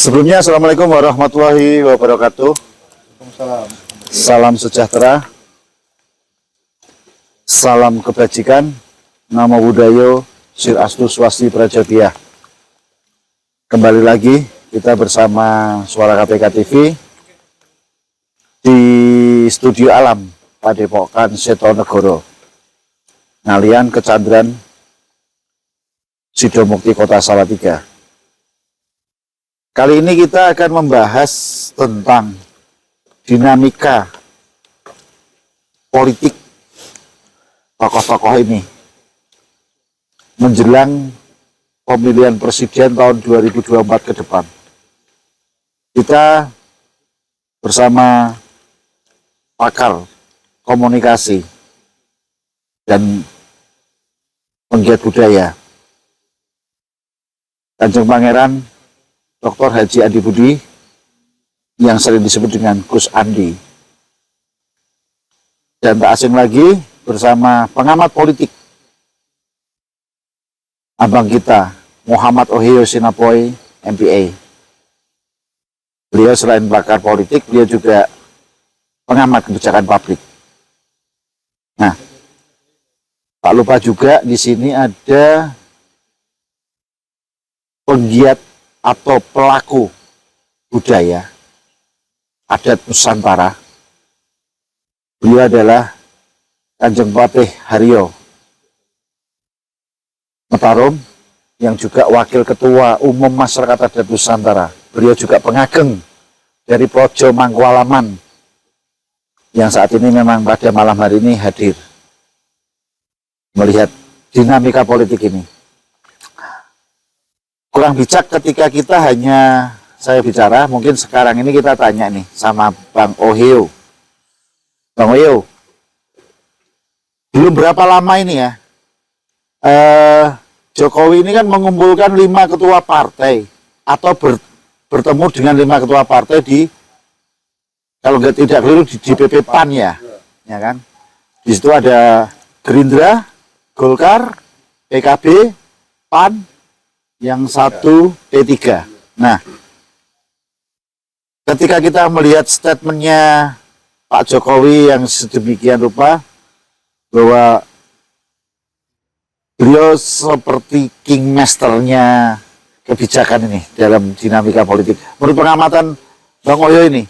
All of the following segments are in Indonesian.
Sebelumnya, Assalamualaikum warahmatullahi wabarakatuh. Salam sejahtera, salam kebajikan, namo buddhayo, sir astu swasti prajabiah. Kembali lagi kita bersama Suara KPK TV di Studio Alam Padepokan Setonegoro, Ngalian Kecandran, Sidomukti Kota Salatiga. Kali ini kita akan membahas tentang dinamika politik tokoh-tokoh ini menjelang pemilihan presiden tahun 2024 ke depan. Kita bersama pakar komunikasi dan penggiat budaya Kanjeng Pangeran Dr. Haji Andi Budi yang sering disebut dengan Gus Andi, dan tak asing lagi bersama pengamat politik abang kita Muhammad Ohio Sinapoy MPA. Beliau selain pakar politik, beliau juga pengamat kebijakan publik. Nah, tak lupa juga di sini ada penggiat atau pelaku budaya adat Nusantara. Beliau adalah Kanjeng Patih Haryo Matarum, yang juga Wakil Ketua Umum Masyarakat Adat Nusantara. Beliau juga pengageng dari Projo Mangkualaman, yang saat ini memang pada malam hari ini hadir melihat dinamika politik ini. Kurang bijak ketika kita hanya saya bicara, mungkin sekarang ini kita tanya nih sama Bang Ohio. Bang Ohio, belum berapa lama ini ya, Jokowi ini kan mengumpulkan 5 ketua partai atau bertemu dengan 5 ketua partai di, kalau tidak keliru, di DPP PAN ya kan. Di situ ada Gerindra, Golkar, PKB, PAN, yang satu P3. Nah, ketika kita melihat statementnya Pak Jokowi yang sedemikian rupa, bahwa beliau seperti kingmasternya kebijakan ini dalam dinamika politik. Menurut pengamatan Bang Ohio ini,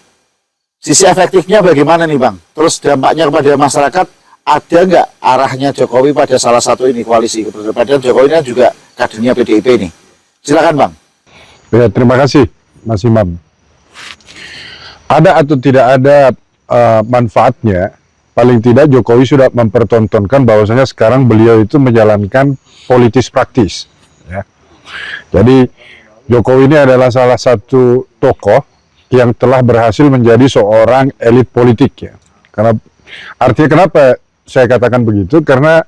sisi efektifnya bagaimana nih Bang? Terus dampaknya kepada masyarakat, ada nggak arahnya Jokowi pada salah satu ini koalisi? Padahal Jokowi ini juga kadernya PDIP ini. Silakan Bang. Ya, terima kasih Mas Imam. Ada atau tidak ada manfaatnya, paling tidak Jokowi sudah mempertontonkan bahwasanya sekarang beliau itu menjalankan politis praktis. Ya. Jadi Jokowi ini adalah salah satu tokoh yang telah berhasil menjadi seorang elit politik ya. Karena artinya kenapa saya katakan begitu? Karena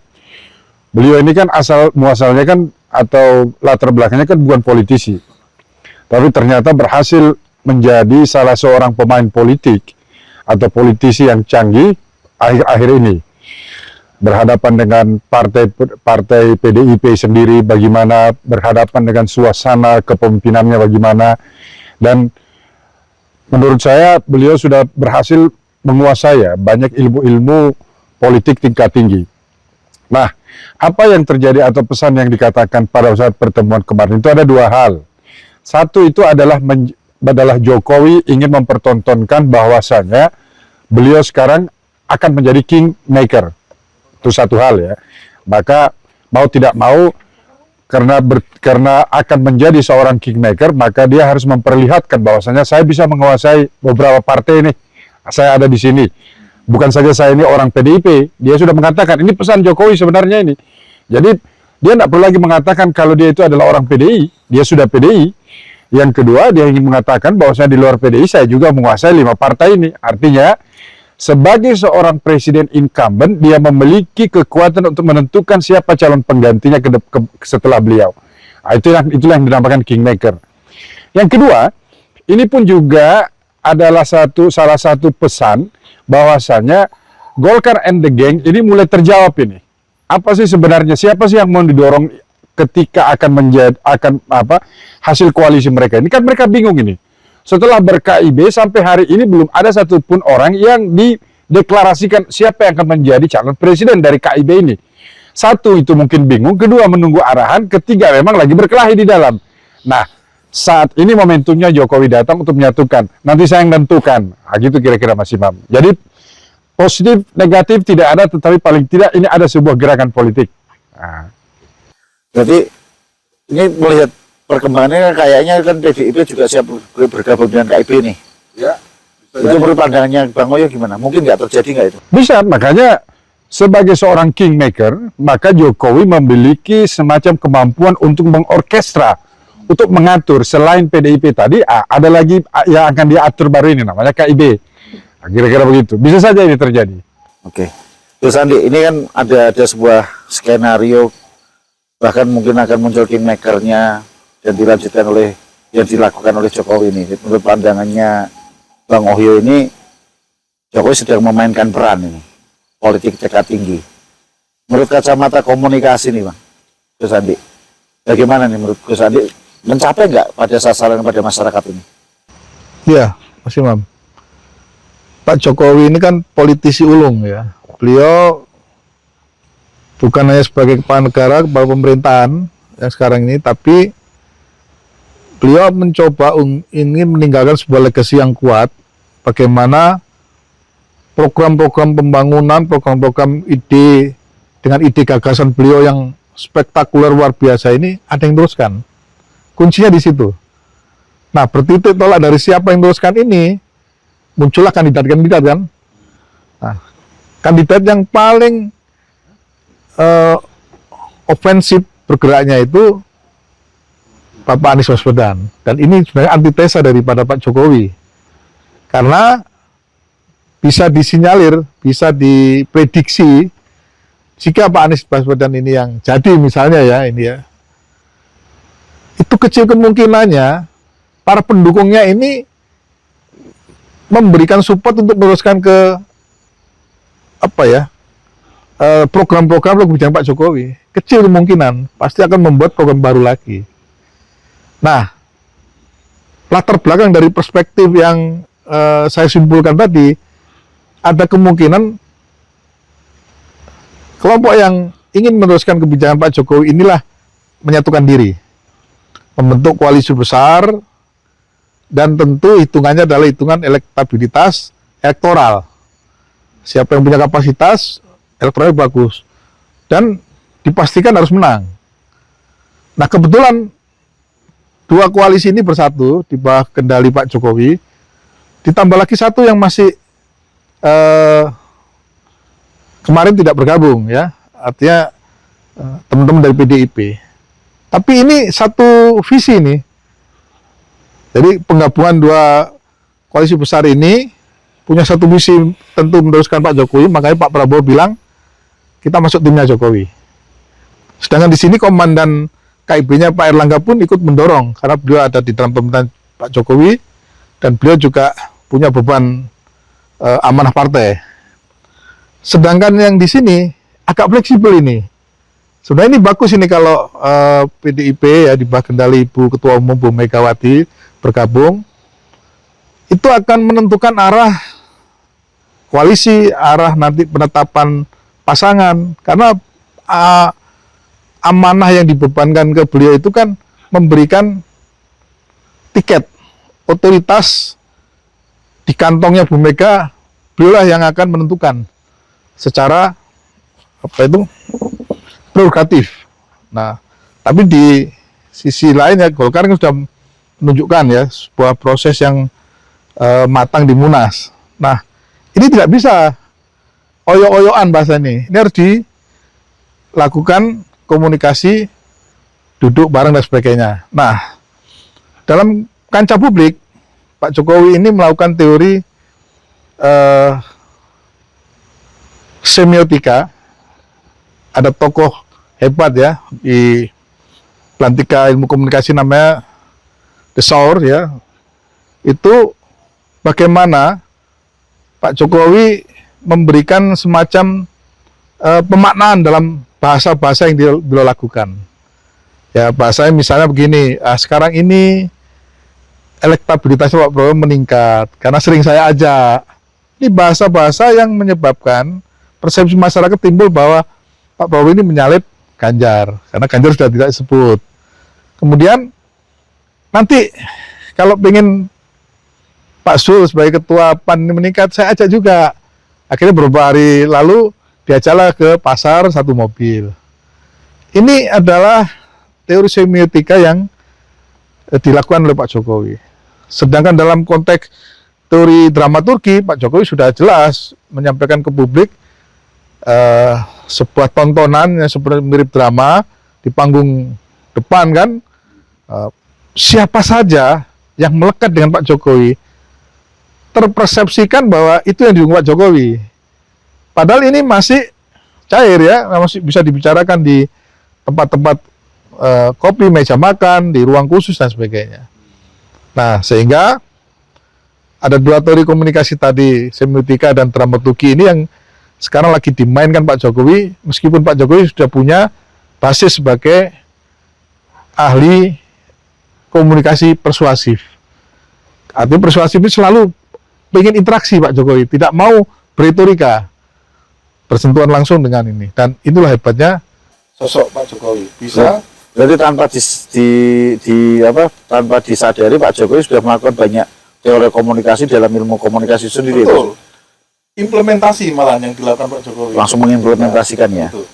beliau ini kan asal muasalnya kan atau latar belakangnya kan bukan politisi, tapi ternyata berhasil menjadi salah seorang pemain politik atau politisi yang canggih akhir-akhir ini, berhadapan dengan partai PDIP sendiri bagaimana, berhadapan dengan suasana kepemimpinannya bagaimana, dan menurut saya beliau sudah berhasil menguasai banyak ilmu-ilmu politik tingkat tinggi. Nah, apa yang terjadi atau pesan yang dikatakan pada saat pertemuan kemarin itu ada 2 hal. Satu itu adalah Jokowi ingin mempertontonkan bahwasanya beliau sekarang akan menjadi kingmaker. Itu satu hal ya. Maka mau tidak mau, karena akan menjadi seorang kingmaker, maka dia harus memperlihatkan bahwasanya saya bisa menguasai beberapa partai ini. Saya ada di sini. Bukan saja saya ini orang PDIP, dia sudah mengatakan, ini pesan Jokowi sebenarnya ini. Jadi, dia tidak perlu lagi mengatakan kalau dia itu adalah orang PDI, dia sudah PDI. Yang kedua, dia ingin mengatakan bahwa saya di luar PDI, saya juga menguasai 5 partai ini. Artinya, sebagai seorang presiden incumbent, dia memiliki kekuatan untuk menentukan siapa calon penggantinya setelah beliau. Nah, itulah yang dinamakan kingmaker. Yang kedua, ini pun juga adalah salah satu pesan bahwasanya Golkar and the Gang ini mulai terjawab ini. Apa sih sebenarnya, siapa sih yang mau didorong ketika akan menjadi hasil koalisi mereka ini, kan mereka bingung ini. Setelah ber-KIB sampai hari ini belum ada satupun orang yang dideklarasikan siapa yang akan menjadi calon presiden dari KIB ini. Satu, itu mungkin bingung. Kedua, menunggu arahan. Ketiga, memang lagi berkelahi di dalam. Nah, saat ini momentumnya Jokowi datang untuk menyatukan. Nanti saya yang menentukan. Nah, gitu kira-kira Mas Imam. Jadi, positif, negatif tidak ada, tetapi paling tidak ini ada sebuah gerakan politik. Nah. Berarti ini melihat perkembangannya kayaknya kan PDIP juga siap bergabung dengan KIB nih. Ya. Itu menurut pandangannya Bang Oyo gimana? Mungkin nggak terjadi nggak itu? Bisa, makanya sebagai seorang kingmaker, maka Jokowi memiliki semacam kemampuan untuk mengorkestra, untuk mengatur. Selain PDIP tadi, ada lagi yang akan diatur baru ini, namanya KIB. Nah, kira-kira begitu. Bisa saja ini terjadi. Oke. Terus Andi, ini kan ada sebuah skenario, bahkan mungkin akan muncul kingmakernya dan dilanjutkan yang dilakukan oleh Jokowi ini. Menurut pandangannya Bang Ohyo ini, Jokowi sedang memainkan peran ini, politik tingkat tinggi. Menurut kacamata komunikasi nih Bang, Gus Andi, bagaimana nih menurut Gus Andi, mencapai nggak pada sasaran pada masyarakat ini? Iya, Mas Imam. Pak Jokowi ini kan politisi ulung ya. Beliau bukan hanya sebagai kepala negara, kepala pemerintahan yang sekarang ini, tapi beliau mencoba ingin meninggalkan sebuah legasi yang kuat. Bagaimana program-program pembangunan, program-program ide, dengan ide gagasan beliau yang spektakuler luar biasa ini, ada yang teruskan. Kuncinya di situ. Nah, bertitik tolak dari siapa yang teruskan ini, muncullah kandidat-kandidat kan. Nah, kandidat yang paling ofensif bergeraknya itu Bapak Anies Baswedan. Dan ini sebenarnya antitesa daripada Pak Jokowi. Karena bisa disinyalir, bisa diprediksi jika Pak Anies Baswedan ini yang jadi misalnya ya, ini ya, itu kecil kemungkinannya para pendukungnya ini memberikan support untuk meneruskan ke program-program kebijakan Pak Jokowi. Kecil kemungkinan, pasti akan membuat program baru lagi. Nah, latar belakang dari perspektif yang saya simpulkan tadi, ada kemungkinan kelompok yang ingin meneruskan kebijakan Pak Jokowi inilah menyatukan diri, membentuk koalisi besar, dan tentu hitungannya adalah hitungan elektabilitas elektoral. Siapa yang punya kapasitas, elektoralnya bagus, dan dipastikan harus menang. Nah, kebetulan dua koalisi ini bersatu di bawah kendali Pak Jokowi, ditambah lagi satu yang masih kemarin tidak bergabung ya, artinya teman-teman dari PDIP. Tapi ini satu visi nih. Jadi penggabungan dua koalisi besar ini punya satu visi, tentu meneruskan Pak Jokowi. Makanya Pak Prabowo bilang kita masuk timnya Jokowi. Sedangkan di sini komandan KIB-nya Pak Erlangga pun ikut mendorong karena beliau ada di dalam pemerintahan Pak Jokowi dan beliau juga punya beban amanah partai. Sedangkan yang di sini agak fleksibel ini. Sebenarnya ini bagus ini kalau PDIP ya di bawah kendali Ibu Ketua Umum Bu Megawati bergabung, itu akan menentukan arah koalisi, arah nanti penetapan pasangan. Karena amanah yang dibebankan ke beliau itu kan memberikan tiket, otoritas di kantongnya Bu Mega, beliaulah yang akan menentukan secara prerogatif. Nah, tapi di sisi lain ya Golkar kan sudah menunjukkan ya sebuah proses yang matang di Munas. Nah, ini tidak bisa oyo-oyoan bahasa ini. Ini harus dilakukan komunikasi, duduk bareng dan sebagainya. Nah, dalam kancah publik, Pak Jokowi ini melakukan teori semiotika. Ada tokoh hebat ya di Pelantika Ilmu Komunikasi namanya De Sauer ya. Itu bagaimana Pak Jokowi memberikan semacam pemaknaan dalam bahasa-bahasa yang beliau lakukan. Ya bahasanya misalnya begini, sekarang ini elektabilitasnya Pak Prabowo meningkat karena sering saya ajak. Ini bahasa-bahasa yang menyebabkan persepsi masyarakat timbul bahwa Pak Prabowo ini menyalip Ganjar karena Ganjar sudah tidak disebut. Kemudian nanti kalau pengen Pak Zul sebagai ketua PAN ini meningkat, saya ajak juga. Akhirnya beberapa hari lalu diajaklah ke pasar satu mobil. Ini adalah teori semiotika yang dilakukan oleh Pak Jokowi. Sedangkan dalam konteks teori dramaturgi, Pak Jokowi sudah jelas menyampaikan ke publik sebuah tontonan yang seperti mirip drama di panggung depan kan. Siapa saja yang melekat dengan Pak Jokowi terpersepsikan bahwa itu yang didukung Pak Jokowi. Padahal ini masih cair ya, masih bisa dibicarakan di tempat-tempat kopi, meja makan, di ruang khusus dan sebagainya. Nah, sehingga ada dua teori komunikasi tadi, semiotika dan dramaturgi ini yang sekarang lagi dimainkan Pak Jokowi, meskipun Pak Jokowi sudah punya basis sebagai ahli komunikasi persuasif. Artinya persuasif ini selalu ingin interaksi Pak Jokowi, tidak mau berretorika, bersentuhan langsung dengan ini. Dan itulah hebatnya sosok Pak Jokowi. Bisa. Berarti tanpa disadari Pak Jokowi sudah melakukan banyak teori komunikasi dalam ilmu komunikasi sendiri. Betul. Implementasi malah yang dilakukan Pak Jokowi. Langsung mengimplementasikannya. Betul.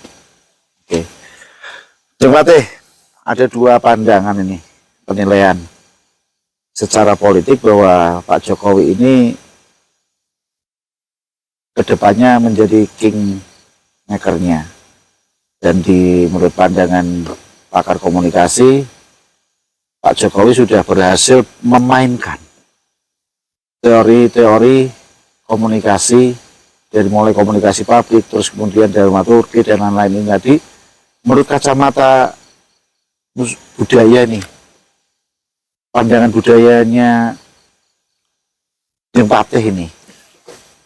Oke. Coba ada dua pandangan ini penilaian secara politik bahwa Pak Jokowi ini kedepannya menjadi king makernya, dan menurut pandangan pakar komunikasi, Pak Jokowi sudah berhasil memainkan teori-teori komunikasi dari mulai komunikasi publik, terus kemudian dramaturgi dan lain-lain ini tadi. Menurut kacamata budaya nih, pandangan budayanya Jeng Patih ini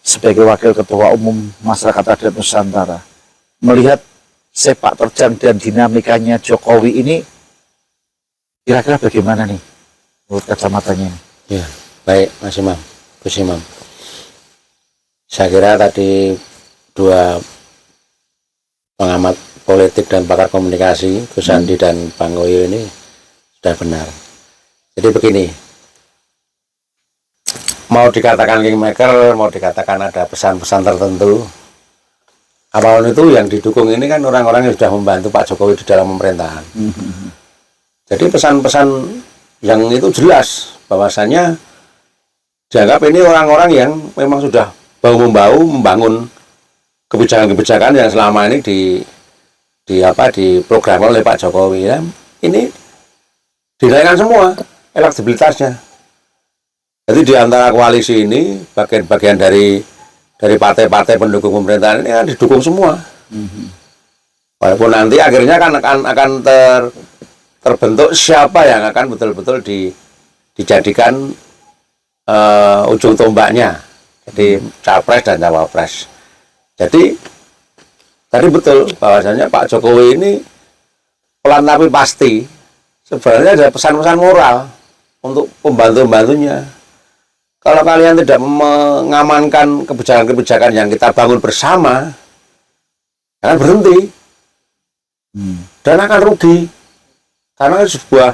sebagai wakil ketua umum masyarakat adat Nusantara melihat sepak terjang dan dinamikanya Jokowi ini kira-kira bagaimana nih menurut kacamatanya ini? Ya, baik Mas Imam, Gus Imam. Saya kira tadi dua pengamat politik dan pakar komunikasi, Gus Andi dan Bang Oyo ini sudah benar. Jadi begini, mau dikatakan kingmaker, mau dikatakan ada pesan-pesan tertentu, apapun itu yang didukung ini kan orang-orang yang sudah membantu Pak Jokowi di dalam pemerintahan. Jadi pesan-pesan yang itu jelas bahwasannya dianggap ini orang-orang yang memang sudah bahu-membahu membangun kebijakan-kebijakan yang selama ini diprogram oleh Pak Jokowi ya. Ini dinaikkan semua elektabilitasnya. Jadi di antara koalisi ini bagian-bagian dari partai-partai pendukung pemerintahan ini kan didukung semua. Walaupun nanti akhirnya kan akan terbentuk siapa yang akan betul-betul dijadikan ujung tombaknya. Jadi capres dan cawapres. Jadi tadi betul bahwasanya Pak Jokowi ini pelan tapi pasti sebenarnya ada pesan-pesan moral untuk pembantu-pembantunya. Kalau kalian tidak mengamankan kebijakan-kebijakan yang kita bangun bersama, akan berhenti dan akan rugi. Karena sebuah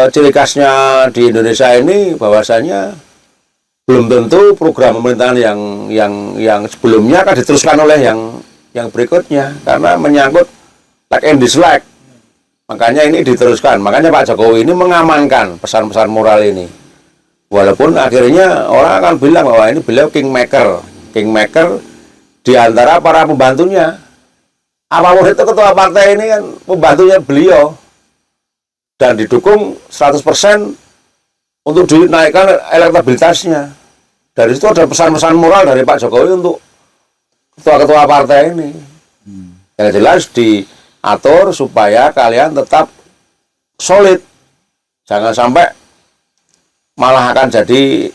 ciri khasnya di Indonesia ini bahwasanya belum tentu program pemerintahan yang sebelumnya akan diteruskan oleh yang berikutnya karena menyangkut like and dislike. Makanya ini diteruskan. Makanya Pak Jokowi ini mengamankan pesan-pesan moral ini. Walaupun akhirnya orang akan bilang bahwa ini beliau kingmaker di antara para pembantunya. Apapun itu ketua partai ini kan pembantunya beliau dan didukung 100% untuk dinaikkan elektabilitasnya. Dari situ ada pesan-pesan moral dari Pak Jokowi untuk ketua-ketua partai ini. Yang jelas diatur supaya kalian tetap solid. Jangan sampai malah akan jadi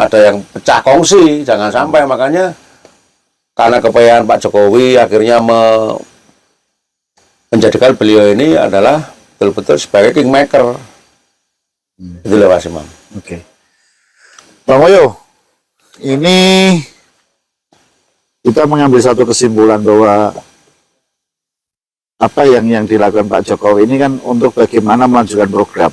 ada yang pecah kongsi. Jangan sampai, makanya karena kepentingan Pak Jokowi akhirnya menjadikan beliau ini adalah betul-betul sebagai kingmaker. Itulah Mas Imam. Oke. Bang Woyo, ini kita mengambil satu kesimpulan bahwa apa yang dilakukan Pak Jokowi ini kan untuk bagaimana melanjutkan program.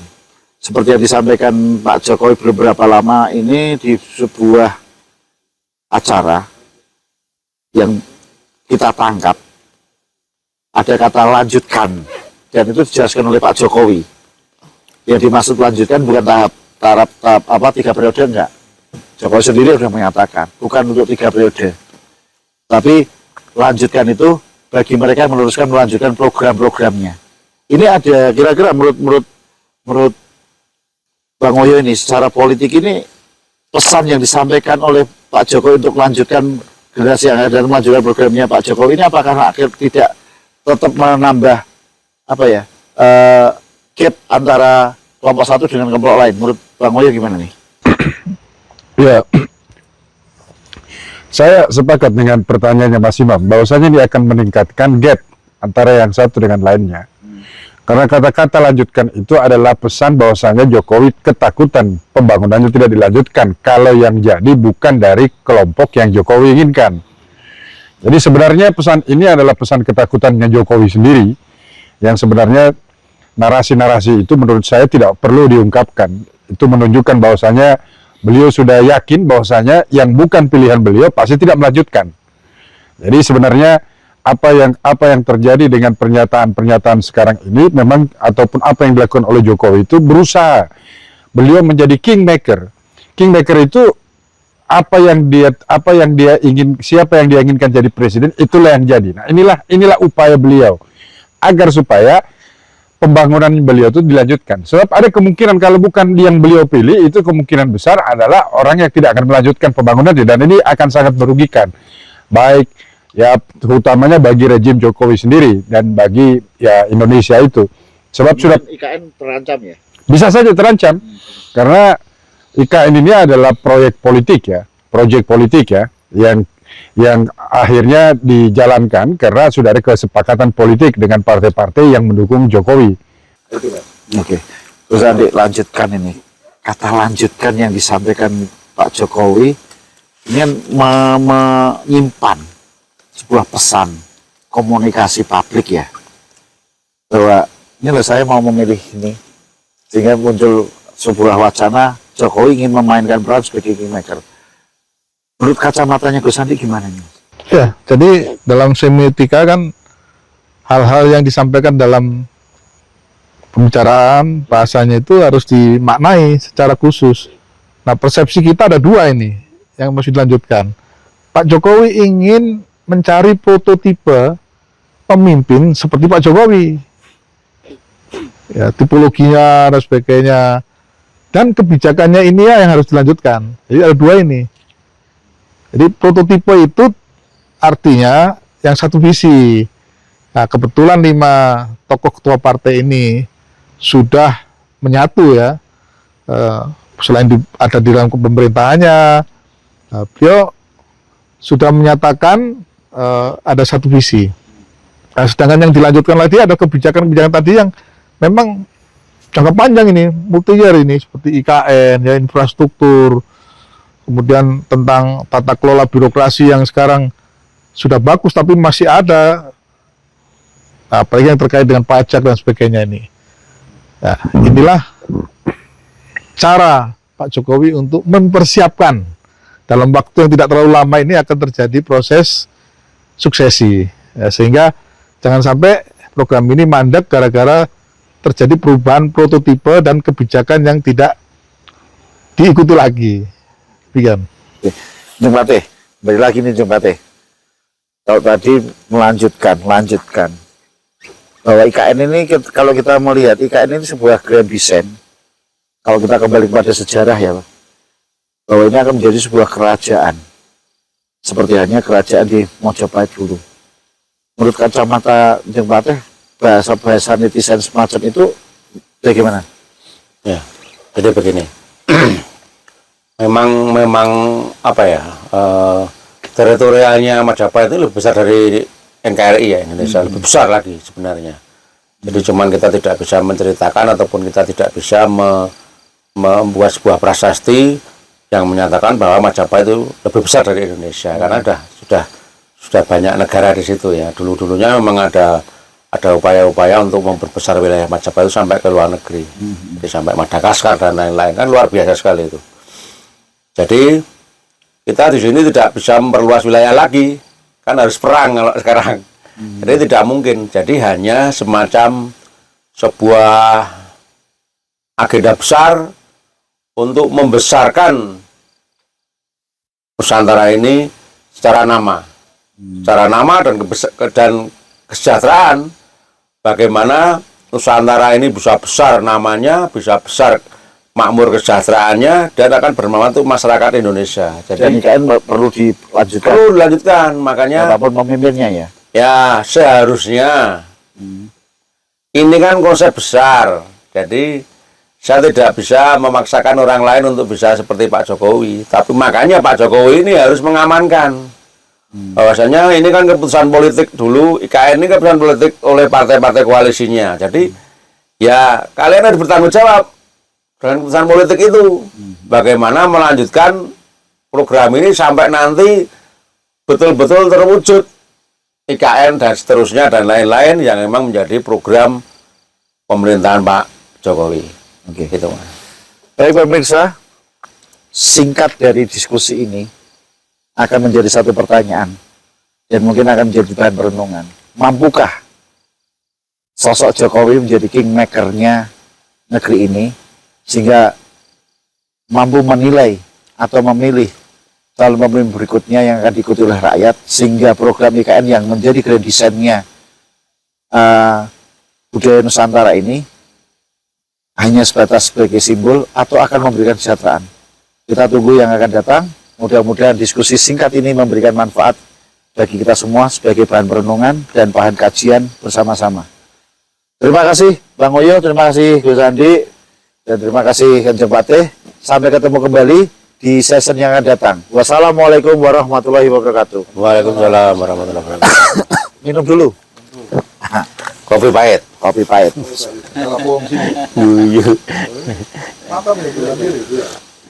Seperti yang disampaikan Pak Jokowi beberapa lama ini di sebuah acara yang kita tangkap ada kata lanjutkan, dan itu dijelaskan oleh Pak Jokowi. Yang dimaksud lanjutkan bukan tahap 3 periode, enggak. Jokowi sendiri sudah menyatakan bukan untuk 3 periode, tapi lanjutkan itu bagi mereka yang melanjutkan program-programnya. Ini ada kira-kira menurut Bang Woyo ini secara politik ini pesan yang disampaikan oleh Pak Jokowi untuk melanjutkan generasi yang ada dan melanjutkan programnya Pak Jokowi ini apakah akhir tidak tetap menambah gap antara kelompok satu dengan kelompok lain? Menurut Bang Woyo gimana nih? Ya, saya sepakat dengan pertanyaannya Mas Imam, bahwasanya dia akan meningkatkan gap antara yang satu dengan lainnya. Karena kata-kata lanjutkan itu adalah pesan bahwasanya Jokowi ketakutan pembangunannya tidak dilanjutkan kalau yang jadi bukan dari kelompok yang Jokowi inginkan. Jadi sebenarnya pesan ini adalah pesan ketakutannya Jokowi sendiri, yang sebenarnya narasi-narasi itu menurut saya tidak perlu diungkapkan. Itu menunjukkan bahwasanya beliau sudah yakin bahwasanya yang bukan pilihan beliau pasti tidak melanjutkan. Jadi sebenarnya apa yang terjadi dengan pernyataan-pernyataan sekarang ini memang ataupun apa yang dilakukan oleh Jokowi itu berusaha beliau menjadi kingmaker. Kingmaker itu apa yang dia ingin, siapa yang dia inginkan jadi presiden, itulah yang jadi. Nah, inilah upaya beliau agar supaya pembangunan beliau itu dilanjutkan. Sebab ada kemungkinan kalau bukan yang beliau pilih, itu kemungkinan besar adalah orang yang tidak akan melanjutkan pembangunan, dan ini akan sangat merugikan. Baik ya, utamanya bagi rejim Jokowi sendiri dan bagi ya Indonesia itu. Sebab sudah IKN terancam ya? Bisa saja terancam, karena IKN ini adalah proyek politik ya, yang akhirnya dijalankan karena sudah ada kesepakatan politik dengan partai-partai yang mendukung Jokowi. Oke. Terus nanti lanjutkan ini. Kata lanjutkan yang disampaikan Pak Jokowi ini kan menyimpan sebuah pesan komunikasi publik ya, bahwa ini loh saya mau memilih ini, sehingga muncul sebuah wacana Jokowi ingin memainkan peran sebagai kingmaker. Menurut kacamatanya Gus Andi gimana nih? Ya, jadi dalam semiotika kan hal-hal yang disampaikan dalam pembicaraan bahasanya itu harus dimaknai secara khusus. Nah, persepsi kita ada dua ini yang mesti dilanjutkan. Pak Jokowi ingin mencari prototipe pemimpin seperti Pak Jokowi, ya, tipologinya dan sebagainya, dan kebijakannya ini ya yang harus dilanjutkan. Jadi ada dua ini. Jadi prototipe itu artinya yang satu visi. Nah, kebetulan 5 tokoh ketua partai ini sudah menyatu ya. Selain ada di dalam pemerintahannya, beliau sudah menyatakan ada satu visi. Nah, sedangkan yang dilanjutkan lagi ada kebijakan-kebijakan tadi yang memang jangka panjang ini, multi-year ini, seperti IKN, ya, infrastruktur, kemudian tentang tata kelola birokrasi yang sekarang sudah bagus tapi masih ada, apalagi yang terkait dengan pajak dan sebagainya ini. Nah, inilah cara Pak Jokowi untuk mempersiapkan dalam waktu yang tidak terlalu lama ini akan terjadi proses suksesi, ya, sehingga jangan sampai program ini mandek gara-gara terjadi perubahan prototipe dan kebijakan yang tidak diikuti lagi. Demikian. Jeng Patih, balik lagi nih Jeng Patih. Kalau tadi melanjutkan bahwa IKN ini, kalau kita melihat IKN ini sebuah grand design, kalau kita kembali kepada sejarah ya Pak, bahwa ini akan menjadi sebuah kerajaan seperti halnya kerajaan di Mojopahit dulu. Menurut kacamata Jeng Patih, bahasa netizen semacam itu bagaimana? Ya, jadi begini. memang apa ya, teritorialnya Majapahit itu lebih besar dari NKRI ya, Indonesia lebih besar lagi sebenarnya. Jadi cuman kita tidak bisa menceritakan ataupun kita tidak bisa membuat sebuah prasasti yang menyatakan bahwa Majapahit itu lebih besar dari Indonesia, karena sudah banyak negara di situ ya. Dulunya memang ada upaya-upaya untuk memperbesar wilayah Majapahit itu sampai ke luar negeri, jadi sampai Madagaskar dan lain-lain, kan luar biasa sekali itu. Jadi kita di sini tidak bisa memperluas wilayah lagi, kan harus perang kalau sekarang. Jadi tidak mungkin. Jadi hanya semacam sebuah agenda besar untuk membesarkan Nusantara ini secara nama, dan kesejahteraan. Bagaimana Nusantara ini bisa besar namanya, bisa besar makmur kesejahteraannya, dan akan bermanfaat untuk masyarakat Indonesia. Dan Jadi IKN perlu dilanjutkan. perlu dilanjutkan, makanya Apapun pemimpinnya ya. ya seharusnya ini kan konsep besar. Jadi saya tidak bisa memaksakan orang lain untuk bisa seperti Pak Jokowi. Tapi makanya Pak Jokowi ini harus mengamankan bahwasanya ini kan keputusan politik dulu. IKN ini keputusan politik oleh partai-partai koalisinya. Jadi ya kalian harus bertanggung jawab dengan keputusan politik itu. Bagaimana melanjutkan program ini sampai nanti betul-betul terwujud IKN dan seterusnya dan lain-lain yang memang menjadi program pemerintahan Pak Jokowi. Oke. Gitu. Baik pemirsa, singkat dari diskusi ini akan menjadi satu pertanyaan dan mungkin akan menjadi bahan perenungan. Mampukah sosok Jokowi menjadi kingmaker-nya negeri ini sehingga mampu menilai atau memilih calon pemimpin berikutnya yang akan diikuti oleh rakyat, sehingga program IKN yang menjadi grand design-nya budaya Nusantara ini hanya sebatas sebagai simbol atau akan memberikan kesejahteraan. Kita tunggu yang akan datang. Mudah-mudahan diskusi singkat ini memberikan manfaat bagi kita semua sebagai bahan perenungan dan bahan kajian bersama-sama. Terima kasih Bang Oyo, terima kasih Gus Andi, dan terima kasih Kanjeng Patih. Sampai ketemu kembali di season yang akan datang. Wassalamualaikum warahmatullahi wabarakatuh. Waalaikumsalam warahmatullahi wabarakatuh. Minum dulu. Kopi pahit. Kopi pahit. Kalau bohong sini. Iya. Mantap nih,